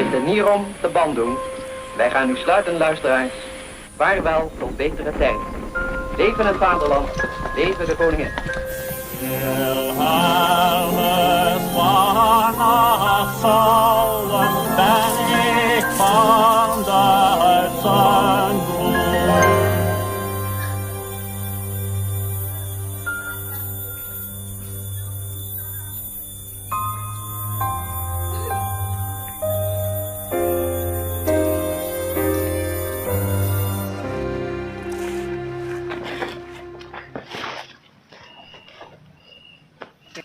zitten hierom te Bandung. Wij gaan u sluiten, luisteraars. Vaarwel tot betere tijd. Leven het vaderland, leven de koningin. Wilhelmus van Nassau, ben ik van Duitsen bloed.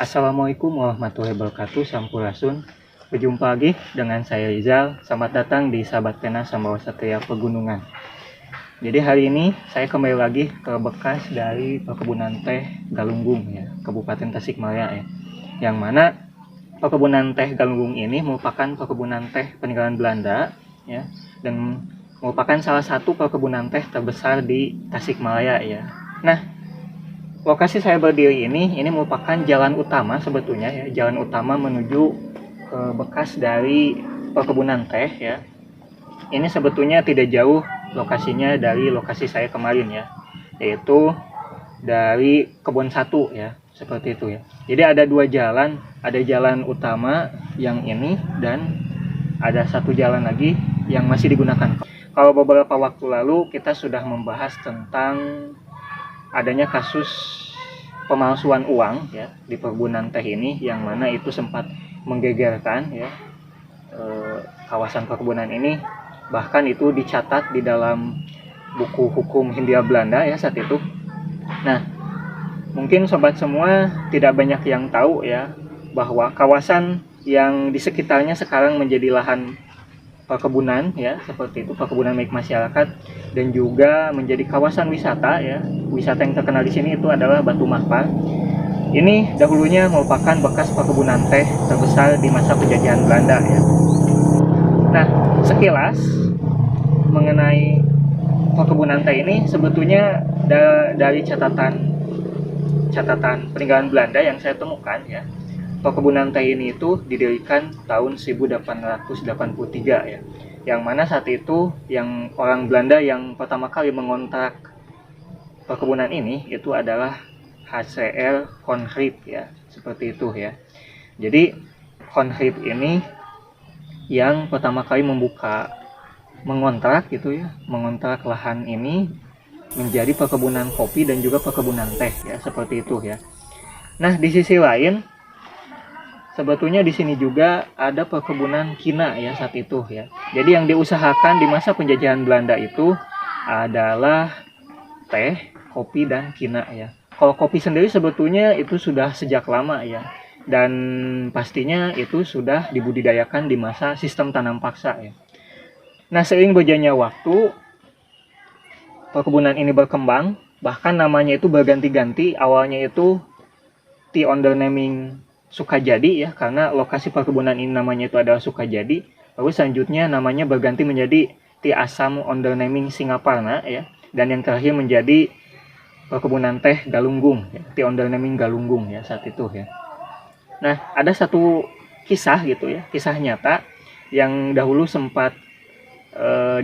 Assalamualaikum warahmatullahi wabarakatuh. Sampurasun. Berjumpa lagi dengan saya Rizal. Selamat datang di Sahabat Pena Sambawa Satria Pegunungan. Jadi hari ini saya kembali lagi ke bekas dari perkebunan teh Galunggung ya, Kabupaten Tasikmalaya ya. Yang mana perkebunan teh Galunggung ini merupakan perkebunan teh peninggalan Belanda ya, dan merupakan salah satu perkebunan teh terbesar di Tasikmalaya ya. Nah, lokasi saya berdiri ini merupakan jalan utama sebetulnya ya, jalan utama menuju ke bekas dari perkebunan teh ya. Ini sebetulnya tidak jauh lokasinya dari lokasi saya kemarin ya, yaitu dari kebun satu ya, seperti itu ya. Jadi ada dua jalan, ada jalan utama yang ini dan ada satu jalan lagi yang masih digunakan. Kalau beberapa waktu lalu kita sudah membahas tentang adanya kasus pemalsuan uang ya di perkebunan teh ini, yang mana itu sempat menggegerkan ya kawasan perkebunan ini, bahkan itu dicatat di dalam buku hukum Hindia Belanda ya saat itu. Nah, mungkin sobat semua tidak banyak yang tahu ya bahwa kawasan yang di sekitarnya sekarang menjadi lahan perkebunan ya, seperti itu, perkebunan milik masyarakat, dan juga menjadi kawasan wisata ya. Wisata yang terkenal di sini itu adalah Batu Mahpar. Ini dahulunya merupakan bekas perkebunan teh terbesar di masa penjajahan Belanda ya. Nah, sekilas mengenai perkebunan teh ini sebetulnya dari catatan peninggalan Belanda yang saya temukan ya, perkebunan teh ini itu didirikan tahun 1883 ya. Yang mana saat itu yang orang Belanda yang pertama kali mengontrak perkebunan ini itu adalah HCR Von Riep ya, seperti itu ya. Jadi Von Riep ini yang pertama kali mengontrak gitu ya, mengontrak lahan ini menjadi perkebunan kopi dan juga perkebunan teh ya, seperti itu ya. Nah, di sisi lain sebetulnya di sini juga ada perkebunan kina ya saat itu ya. Jadi yang diusahakan di masa penjajahan Belanda itu adalah teh, kopi, dan kina ya. Kalau kopi sendiri sebetulnya itu sudah sejak lama ya, dan pastinya itu sudah dibudidayakan di masa sistem tanam paksa ya. Nah, seiring berjalannya waktu perkebunan ini berkembang, bahkan namanya itu berganti-ganti. Awalnya itu Tea Onderneming Sukajadi ya, karena lokasi perkebunan ini namanya itu adalah Sukajadi. Lalu selanjutnya namanya berganti menjadi Tea Assam Onderneming Singaparna ya, dan yang terakhir menjadi perkebunan teh Galunggung ya, Tea Onderneming Galunggung ya saat itu ya. Nah, ada satu kisah gitu ya, kisah nyata yang dahulu sempat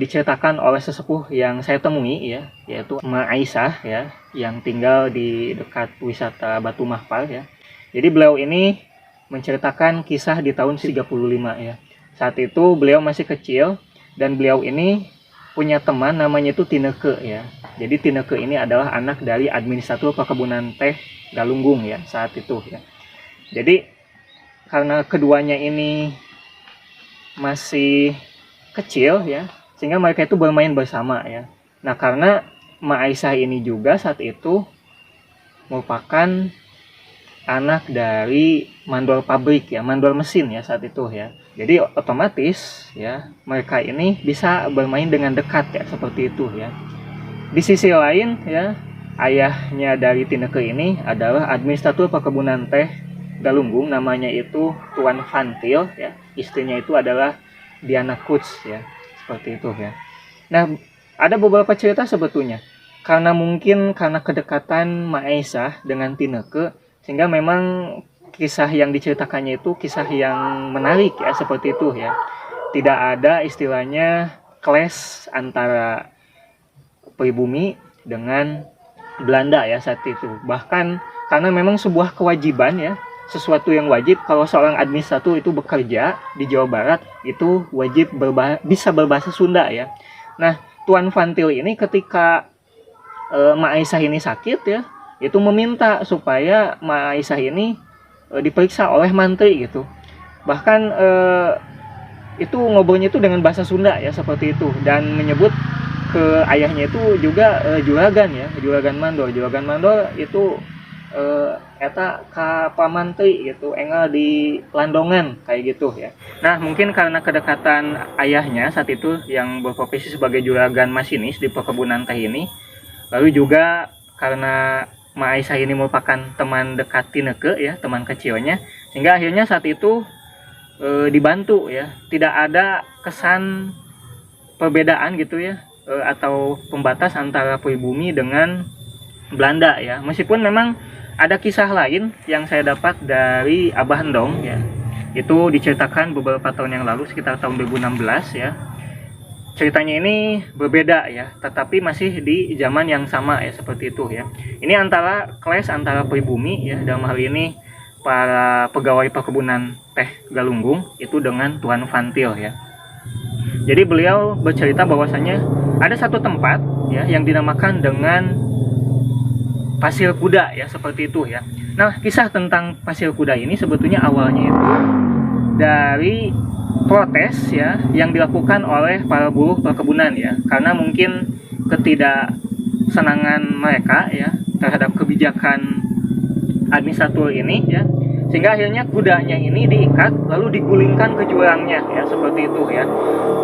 diceritakan oleh sesepuh yang saya temui ya, yaitu Ma Aisyah ya, yang tinggal di dekat wisata Batu Mahpar ya. Jadi beliau ini menceritakan kisah di tahun 35 ya. Saat itu beliau masih kecil dan beliau ini punya teman namanya itu Tineke ya. Jadi Tineke ini adalah anak dari administrator perkebunan teh Galunggung ya saat itu ya. Jadi karena keduanya ini masih kecil ya, sehingga mereka itu bermain bersama ya. Nah, karena Ma Aisyah ini juga saat itu merupakan anak dari mandor pabrik ya, mandor mesin ya saat itu ya. Jadi otomatis ya mereka ini bisa bermain dengan dekat ya, seperti itu ya. Di sisi lain ya, ayahnya dari Tineke ini adalah administrator perkebunan teh Galunggung, namanya itu Tuan Van Til ya. Istrinya itu adalah Diana Koets ya, seperti itu ya. Nah, ada beberapa cerita sebetulnya. Karena kedekatan Ma Aisyah dengan Tineke, sehingga memang kisah yang diceritakannya itu kisah yang menarik ya, seperti itu ya. tidak ada istilahnya clash antara pribumi dengan Belanda ya saat itu. Bahkan karena memang sebuah kewajiban ya, sesuatu yang wajib kalau seorang administrator itu bekerja di Jawa Barat itu wajib bisa berbahasa Sunda ya. Nah, Tuan Fantil ini ketika Ma Aisyah ini sakit ya, itu meminta supaya Ma Aisyah ini diperiksa oleh mantri gitu. Bahkan itu ngobrolnya itu dengan bahasa Sunda ya seperti itu, dan menyebut ke ayahnya itu juga juragan ya, juragan mandor. Juragan mandor itu eta ka pamantri gitu, enggal di Landongan kayak gitu ya. Nah, mungkin karena kedekatan ayahnya saat itu yang berprofesi sebagai juragan masinis di perkebunan teh ini, lalu juga karena Ma Aisyah ini merupakan teman dekat Tineke ya, teman kecilnya, sehingga akhirnya saat itu dibantu ya, tidak ada kesan perbedaan gitu ya, atau pembatas antara pribumi dengan Belanda ya. Meskipun memang ada kisah lain yang saya dapat dari Abah Endong ya, itu diceritakan beberapa tahun yang lalu sekitar tahun 2016 ya. Ceritanya ini berbeda ya, tetapi masih di zaman yang sama ya, seperti itu ya. Ini antara clash antara pribumi ya, dalam hal ini para pegawai perkebunan teh Galunggung itu dengan Tuan Fantil ya. Jadi beliau bercerita bahwasanya ada satu tempat ya yang dinamakan dengan Pasir Kuda ya, seperti itu ya. Nah, kisah tentang Pasir Kuda ini sebetulnya awalnya itu dari protes ya yang dilakukan oleh para buruh perkebunan ya, karena mungkin ketidaksenangan mereka ya terhadap kebijakan administrator ini ya, sehingga akhirnya kudanya ini diikat lalu digulingkan ke jurangnya ya, seperti itu ya,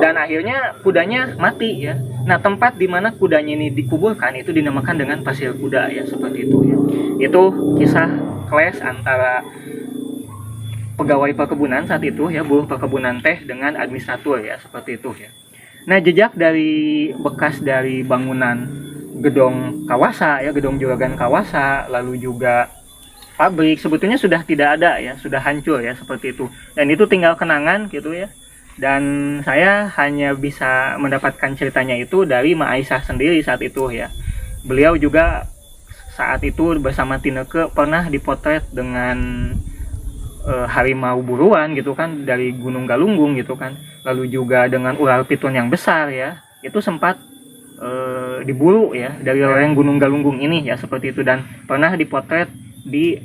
dan akhirnya kudanya mati ya. Nah, tempat di mana kudanya ini dikuburkan itu dinamakan dengan Pasir Kuda ya, seperti itu ya. Itu kisah clash antara pegawai perkebunan saat itu ya, buruh perkebunan teh dengan administrator ya, seperti itu ya. Nah, jejak dari bekas dari bangunan gedung Kawasa ya, gedung juragan Kawasa, lalu juga pabrik sebetulnya sudah tidak ada ya, sudah hancur ya, seperti itu. Dan itu tinggal kenangan gitu ya. Dan saya hanya bisa mendapatkan ceritanya itu dari Ma Aisyah sendiri saat itu ya. Beliau juga saat itu bersama Tineke pernah dipotret dengan harimau buruan gitu kan dari Gunung Galunggung gitu kan, lalu juga dengan ular piton yang besar ya, itu sempat diburu ya dari lereng Gunung Galunggung ini ya, seperti itu, dan pernah dipotret di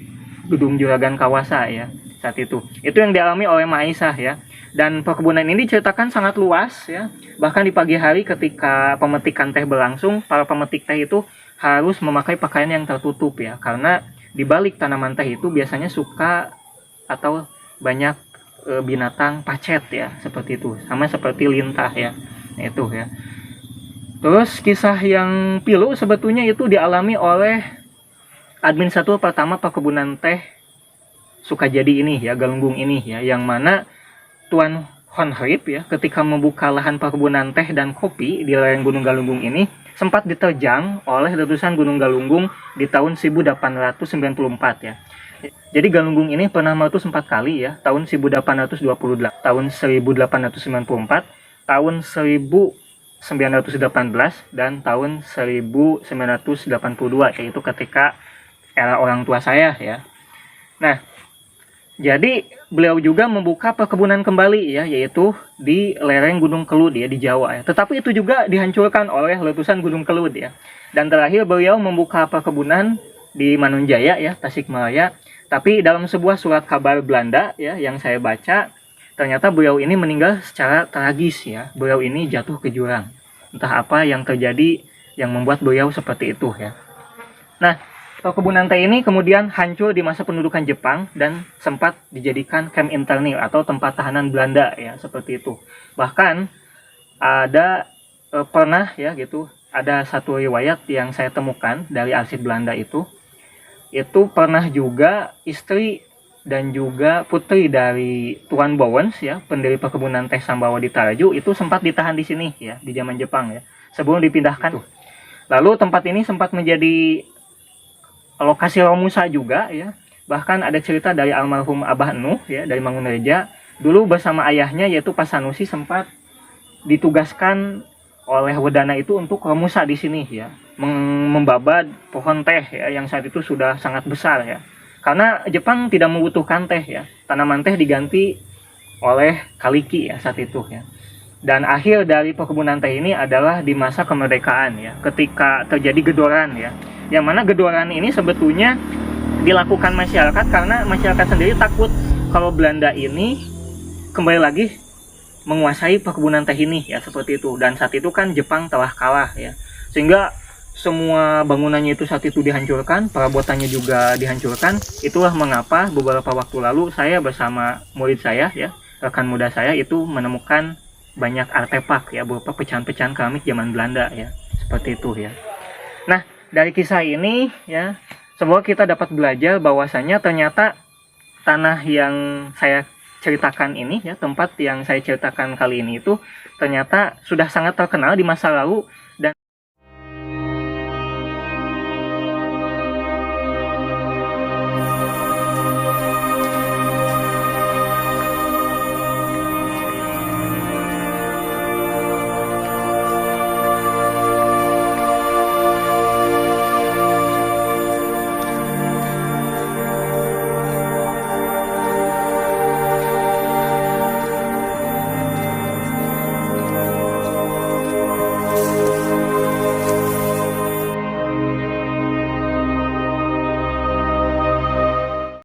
gedung juragan Kawasa ya saat itu yang dialami oleh Ma Aisyah ya. Dan perkebunan ini diceritakan sangat luas ya, bahkan di pagi hari ketika pemetikan teh berlangsung, para pemetik teh itu harus memakai pakaian yang tertutup ya, karena di balik tanaman teh itu biasanya suka atau banyak binatang pacet ya, seperti itu, sama seperti lintah ya, itu ya. Terus kisah yang pilu sebetulnya itu dialami oleh administrator pertama perkebunan teh Sukajadi ini ya, Galunggung ini ya, yang mana Tuan Honrib ya ketika membuka lahan perkebunan teh dan kopi di lereng Gunung Galunggung ini sempat diterjang oleh letusan Gunung Galunggung di tahun 1894 ya. Jadi Galunggung ini pernah meletus 4 kali ya, tahun 1828, tahun 1894, tahun 1918, dan tahun 1982, yaitu ketika era orang tua saya ya. Nah, jadi beliau juga membuka perkebunan kembali ya, yaitu di lereng Gunung Kelud ya, di Jawa ya. Tetapi itu juga dihancurkan oleh letusan Gunung Kelud ya. Dan terakhir beliau membuka perkebunan di Manunjaya ya, Tasikmalaya. Tapi dalam sebuah surat kabar Belanda ya yang saya baca, ternyata beliau ini meninggal secara tragis ya. Beliau ini jatuh ke jurang. Entah apa yang terjadi yang membuat beliau seperti itu ya. Nah, perkebunan teh ini kemudian hancur di masa pendudukan Jepang dan sempat dijadikan camp internil atau tempat tahanan Belanda ya, seperti itu. Bahkan ada pernah ya gitu, ada satu riwayat yang saya temukan dari arsip Belanda itu pernah juga istri dan juga putri dari Tuan Bowens ya, pendiri perkebunan teh Sambawa di Taraju, itu sempat ditahan di sini ya di zaman Jepang ya, sebelum dipindahkan. Lalu tempat ini sempat menjadi lokasi Romusa juga ya. Bahkan ada cerita dari almarhum Abah Nuh ya, dari Mangunreja, dulu bersama ayahnya yaitu Pak Sanusi sempat ditugaskan oleh Wedana itu untuk Romusa di sini ya, membabat pohon teh ya yang saat itu sudah sangat besar ya. Karena Jepang tidak membutuhkan teh ya, tanaman teh diganti oleh kaliki ya saat itu ya. Dan akhir dari perkebunan teh ini adalah di masa kemerdekaan ya, ketika terjadi gedoran ya. Yang mana gedoran ini sebetulnya dilakukan masyarakat karena masyarakat sendiri takut kalau Belanda ini kembali lagi menguasai perkebunan teh ini ya, seperti itu. Dan saat itu kan Jepang telah kalah ya, sehingga semua bangunannya itu saat itu dihancurkan, perabotannya juga dihancurkan. Itulah mengapa beberapa waktu lalu saya bersama murid saya ya, rekan muda saya itu menemukan banyak artefak ya, berupa pecahan-pecahan keramik zaman Belanda ya, seperti itu ya. Nah, dari kisah ini ya, semoga kita dapat belajar bahwasanya ternyata tanah yang saya ceritakan ini ya, tempat yang saya ceritakan kali ini itu ternyata sudah sangat terkenal di masa lalu